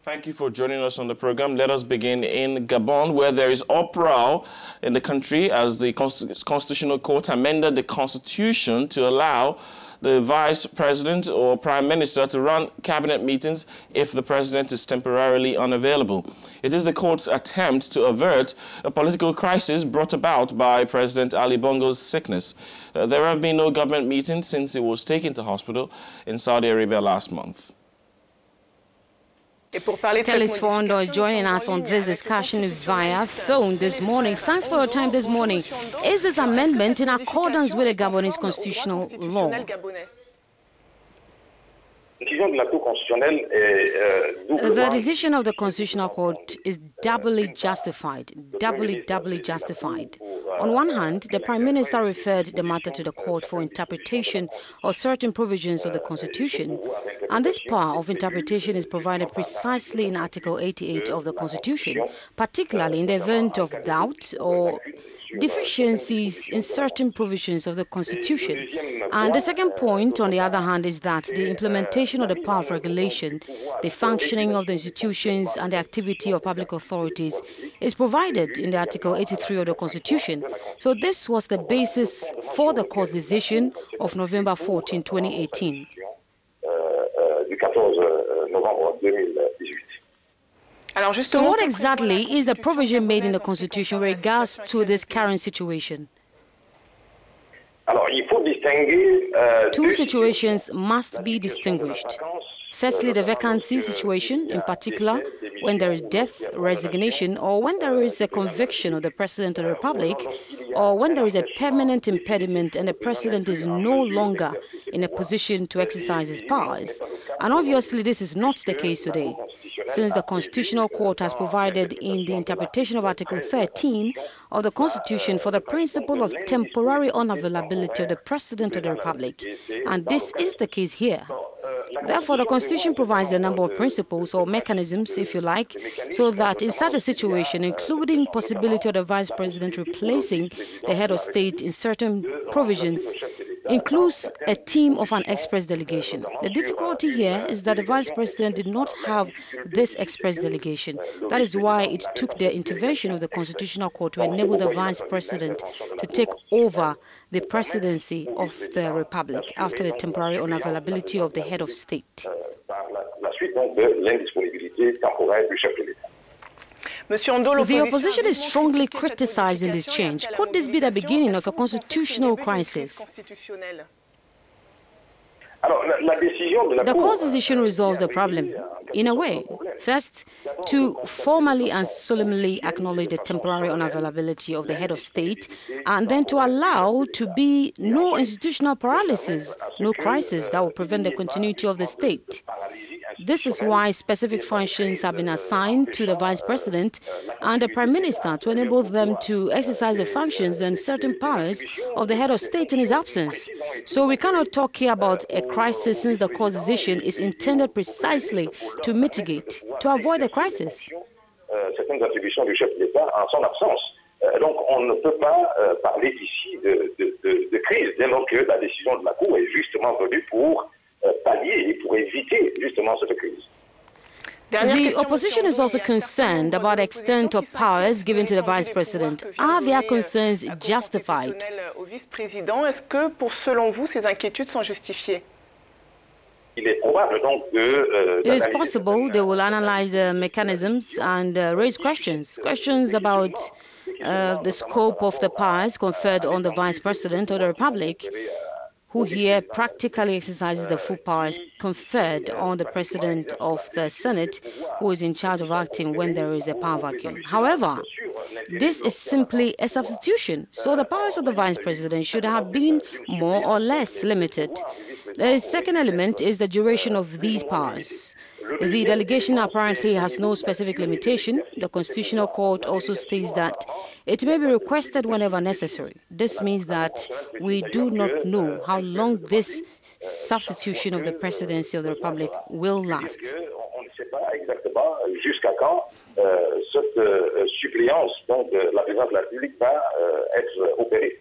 Thank you for joining us on the program. Let us begin in Gabon, where there is uproar in the country as the Constitutional Court amended the Constitution to allow the Vice President or Prime Minister to run cabinet meetings if the President is temporarily unavailable. It is the court's attempt to avert a political crisis brought about by President Ali Bongo's sickness. There have been no government meetings since he was taken to hospital in Saudi Arabia last month. Tellis Fondo joining us on this discussion via phone this morning. Thanks for your time this morning. Is this amendment in accordance with the Gabonese constitutional law? The decision of the Constitutional Court is doubly justified, doubly justified. On one hand, the Prime Minister referred the matter to the court for interpretation of certain provisions of the Constitution, and this power of interpretation is provided precisely in Article 88 of the Constitution, particularly in the event of doubt or deficiencies in certain provisions of the Constitution. And the second point, on the other hand, is that the implementation of the power of regulation, the functioning of the institutions and the activity of public authorities is provided in the Article 83 of the Constitution. So this was the basis for the court's decision of November 14, 2018. So what exactly is the provision made in the Constitution with regards to this current situation? Two situations must be distinguished. Firstly, the vacancy situation, in particular, when there is death, resignation, or when there is a conviction of the President of the Republic, or when there is a permanent impediment and the President is no longer in a position to exercise his powers. And obviously, this is not the case today, since the Constitutional Court has provided in the interpretation of Article 13 of the Constitution for the principle of temporary unavailability of the President of the Republic. And this is the case here. Therefore, the Constitution provides a number of principles or mechanisms, if you like, so that in such a situation, including possibility of the Vice President replacing the head of state in certain provisions, includes a team of an express delegation. The difficulty here is that the Vice President did not have this express delegation. That is why it took the intervention of the Constitutional Court to enable the Vice President to take over the presidency of the Republic after the temporary unavailability of the head of state. The opposition is strongly criticizing this change. Could this be the beginning of a constitutional crisis? The court's decision resolves the problem, in a way. First, to formally and solemnly acknowledge the temporary unavailability of the head of state, and then to allow to be no institutional paralysis, no crisis that will prevent the continuity of the state. This is why specific functions have been assigned to the Vice President and the Prime Minister to enable them to exercise the functions and certain powers of the head of state in his absence. So we cannot talk here about a crisis, since the court's decision is intended precisely to mitigate, to avoid a crisis. Donc, on ne peut pas parler ici de crise, dès lors que la décision de la Cour est justement venue pour pallier et pour éviter justement cette crise. The opposition is also concerned about the extent of powers given to the Vice President. Are their concerns justified? Est-ce que, selon vous, ces inquiétudes sont justifiées? It is possible they will analyze the mechanisms and raise questions about the scope of the powers conferred on the Vice President of the Republic, who here practically exercises the full powers conferred on the President of the Senate, who is in charge of acting when there is a power vacuum. However, this is simply a substitution, so the powers of the Vice President should have been more or less limited. The second element is the duration of these powers. The delegation apparently has no specific limitation. The Constitutional Court also states that it may be requested whenever necessary. This means that we do not know how long this substitution of the presidency of the Republic will last. Cette suppléance donc de la présidence de la République va être opérée.